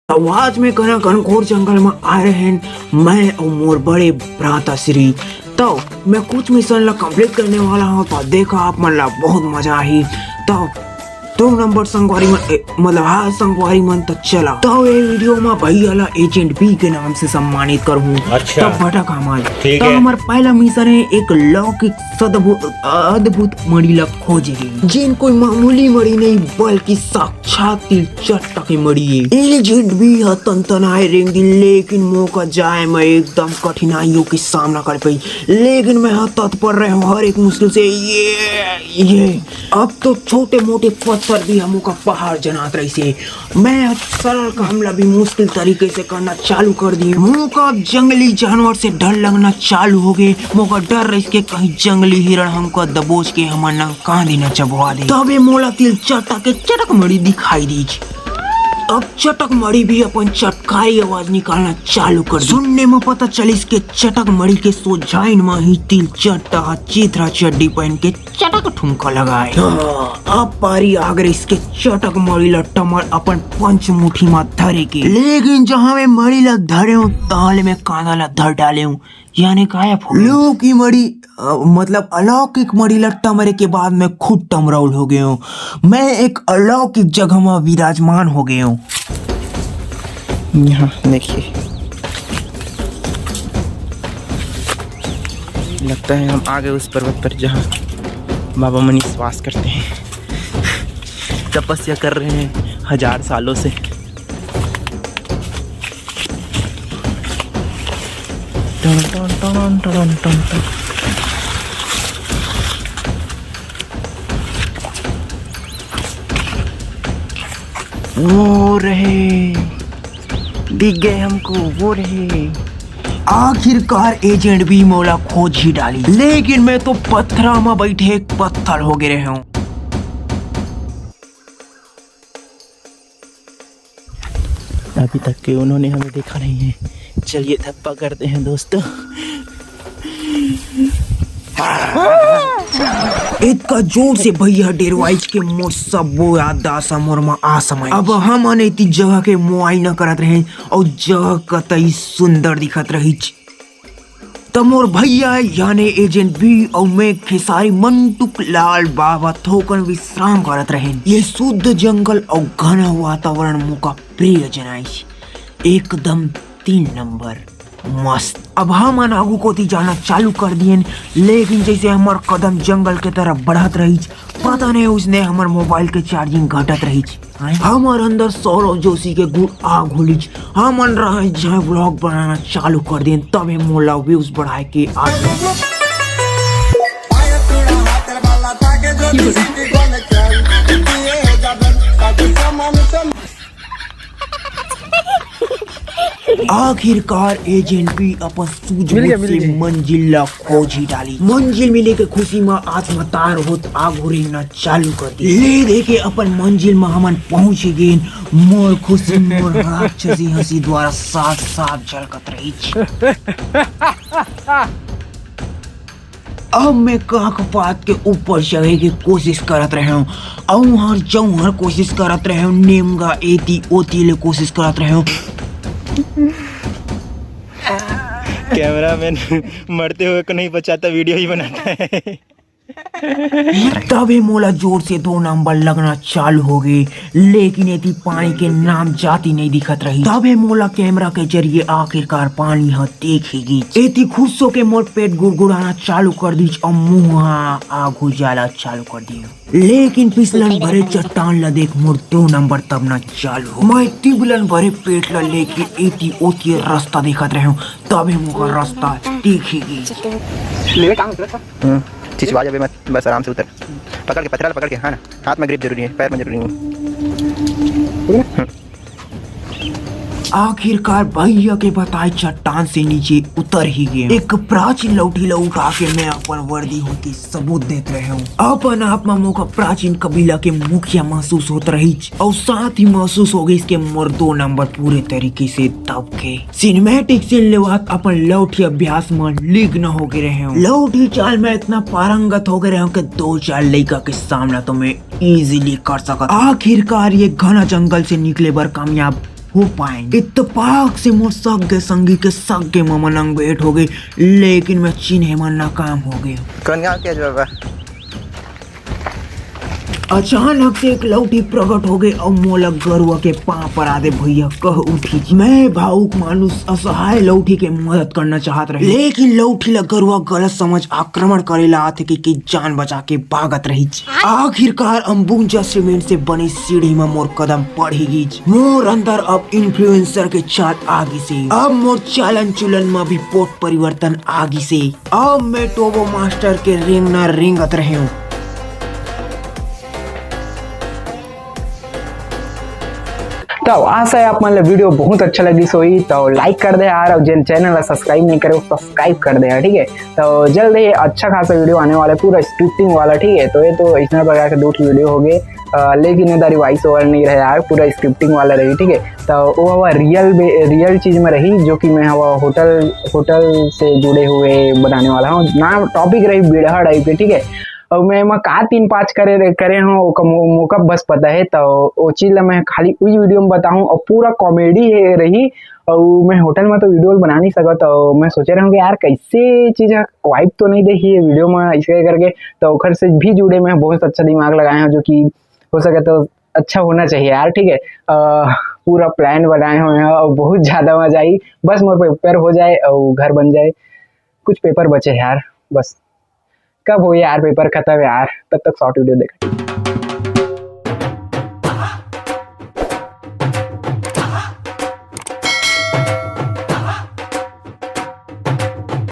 आवाज में घना घनघोर जंगल में आ रहे हैं मैं और मोर बड़े भ्राता श्री। तो मैं कुछ मिशन ला कंप्लीट करने वाला हूँ, तो देखा आप मन ला बहुत मजा आई। तो 2 नंबर संगवारी मन मतलब हाँ संगवारी मन तो चला। तो ये वीडियो में भैया ला एजेंट बी के नाम से सम्मानित करूँ। अच्छा। तब भटक हमारे ठीक तो है। हमारा पहला मिशन है एक लौकिक अद्भुत मणि ला खोजेगी, जिन कोई मामूली मणि नहीं बल्कि साक्षात तिलचट्टा की मणि है। एजेंट भी तनतनाए रेंगी, लेकिन मौका जाए मैं एकदम कठिनाइयों की सामना कर पाई, लेकिन मैं तत्पर रहे हूँ हर एक मुश्किल से। ये अब तो छोटे मोटे पत्थर भी हमों का पहाड़ जनात रही से। मैं सरल कामला भी मुश्किल तरीके से करना चालू कर दी। मुँह का जंगली जानवर से डर लगना चालू हो गए। मौका डर रही के कहीं जंगली हिरण हमको दबोच के हमार ना कांधी न चबवा दे। तबे मोला तिलचट्टा के चटक मड़ी दिखाई दी। अब चटक मड़ी भी अपन चटकारी आवाज निकालना चालू कर दी। सुनने में पता चलिस के चटक मड़ी के सोझाइन में ही तिलचट्टा चित्रा चड्डी पहन के चटक ठुमका लगाए। अब पारी आगर इसके चटक मड़ी ला टमर अपन पंच मुट्ठी में धरे के, लेकिन जहाँ मैं मड़ी ला धरे हूँ ताले में कांदा ला धर डाले हूँ, यानी काया लो की मड़ी मतलब अलौकिक मड़ी ला टमरे के बाद मैं खुद टमराउल हो गया हूँ। मैं एक अलौकिक जगह में विराजमान हो गया हूँ। यहाँ देखिए, लगता है हम आ गए उस पर्वत पर जहाँ बाबा मनीष वास करते हैं, तपस्या कर रहे हैं 1000 सालों से। टन टन टन टन टन टन। वो रहे, दिख गए हमको, वो रहे। आखिरकार एजेंट भी मोला खोज ही डाली, लेकिन मैं तो पत्थरा में बैठे एक पत्थर हो गए हूँ। अभी तक के उन्होंने हमें देखा नहीं है। चलिए धप्पा करते हैं दोस्तों। इतना जोर से भैया डेरवाइज के मोर सब वो याददाश्त मोर में आ समय। अब हम अनेती जगह के मुआयना करत रहे और जगह कतई सुंदर दिखत रही। तो मोर भैया यानी एजेंट भी और मैं खेसारी मंटुक लाल बाबा थोकन विश्राम करत रहे। ये शुद्ध जंगल और घना वातावरण मुका प्रिय जनाइश, एकदम 3 नंबर मस्त। अब हम आगू को जाना चालू कर दिए, लेकिन जैसे हमार कदम जंगल के तरफ बढ़त रही, पता नहीं उसने हमार मोबाइल के चार्जिंग घटत रही। हमार अंदर सौरव जोशी के गुड़ आग होली। हम जहाँ ब्लॉग बनाना चालू कर दिए, तब मोला व्यूज बढ़ाए के आखिरकार एजेंट भी अपन सूझबूझ से मंजिल ला खोज ही डाली। मंजिल मिले के खुशी में आत्मतार होत आग रेंगना चालू कर दी। ले देखे अपन मंजिल में हमन पहुंच गए। मोर खुशी मोर राक्षसी हंसी द्वारा साथ साथ झलकत रही। अब मैं काक पात के ऊपर चढ़े की कोशिश करत रहे हूँ और हर जौहर कोशिश करत रहे हूँ, नेमगा एती ओती ले कोशिश करत रहे हूँ। कैमरामैन मरते हुए को नहीं बचाता, वीडियो ही बनाता है। तबे मोला जोर से 2 नंबर लगना चालू हो गए, लेकिन यदि पानी के नाम जाती नहीं दिखत रही। तबे मोला कैमरा के जरिए आखिरकार पानी देखेगी। एती खुश हो के मोर पेट गुड़गुड़ाना चालू कर दी और मुँह आग उजाला चालू कर दिया। लेकिन फिसलन भरे चट्टान ला देख मोर 2 नंबर तब न चालू हो। मैं तिबलन भरे पेट ला लेके एती ओती रास्ता देखत रहे हूँ, तबे मोका रास्ता दिखेगी। चिचवा जाबे मत, बस आराम से उतर। पकड़ के पत्थर पकड़ के, हाँ ना, हाथ में ग्रिप जरूरी है, पैर में जरूरी नहीं। आखिरकार भैया के बताए चट्टान से नीचे उतर ही गए। एक प्राचीन लौटी ला उठा के मैं अपन वर्दी हो के सबूत देते रहे हूँ। अपन आप मामों का प्राचीन कबीला के मुखिया महसूस होता रही और साथ ही महसूस हो गई इसके मोर 2 नंबर पूरे तरीके से दब के। सिनेमैटिक सीन लेवात अपन लौटी अभ्यास में लीग न हो गए रहे हूँ। लौटी चाल में इतना पारंगत हो गए रहे हूँ कि 2-4 लड़का के सामना तो मैं इजीली कर सका। आखिरकार ये घना जंगल से निकले बार कामयाब हो पाएंगे। इत्तेफाक से मोर सगे संगी के सगे ममनंग भेंट हो गई, लेकिन मैं चिन्हे में नाकाम हो गया। कौन गाँव के बाबा? अचानक से एक लौठी प्रकट हो गई और मोला गरुआ के पांव पर आदे भैया कह उठी। मैं भावुक मानुस असहाय लौठी के मदद करना चाहत रही, लेकिन लौठी ला गरुआ गलत समझ आक्रमण करेला आथे कि जान बचा के भागत रही। आखिरकार अंबुजा सीमेंट से बनी सीढ़ी में मोर कदम पड़ी गई। मोर अंदर अब इन्फ्लुएंसर के चाल आगे से, अब मोर चालन चुलन में भी पोट परिवर्तन आगे से। अब मैं टोबो मास्टर के रिंग न रिंगत रहे हूँ। तो आशा है आप मतलब वीडियो बहुत अच्छा लगी सोई तो लाइक कर दे यार, और जिन चैनल सब्सक्राइब नहीं करे वो सब्सक्राइब कर दे यार, ठीक है। तो जल्द ही अच्छा खासा वीडियो आने वाला है, पूरा स्क्रिप्टिंग वाला, ठीक है। तो ये तो इस प्रकार के 2 वीडियो हो गए, लेकिन इधर वॉइस ओवर नहीं रहे यार, पूरा स्क्रिप्टिंग वाला रही, ठीक है। तो वो हवा रियल चीज़ में रही, जो कि मैं हवा होटल से जुड़े हुए बनाने वाला हूँ। ना टॉपिक रही बिड़हा टाइप के, ठीक है। और मैं का 3-5 करे हूँ मौका बस पता है, तो वो चीज़ मैं खाली उस वीडियो में बताऊँ, और पूरा कॉमेडी है रही। और मैं होटल में तो वीडियो बना नहीं सका, तो मैं सोच रहा हूँ कि यार कैसे चीज़ वाइब तो नहीं देखी है वीडियो में इसके करके, तो ओखर से भी जुड़े मैं बहुत अच्छा दिमाग लगाए हैं, जो कि हो सके तो अच्छा होना चाहिए यार, ठीक है। पूरा प्लान बनाए हुए हैं और बहुत ज़्यादा मजा आई। बस मोर पेपर हो जाए और घर बन जाए, कुछ पेपर बचे यार, बस कब हो यार पेपर खत्म यार, तब तक शॉर्ट वीडियो देखा।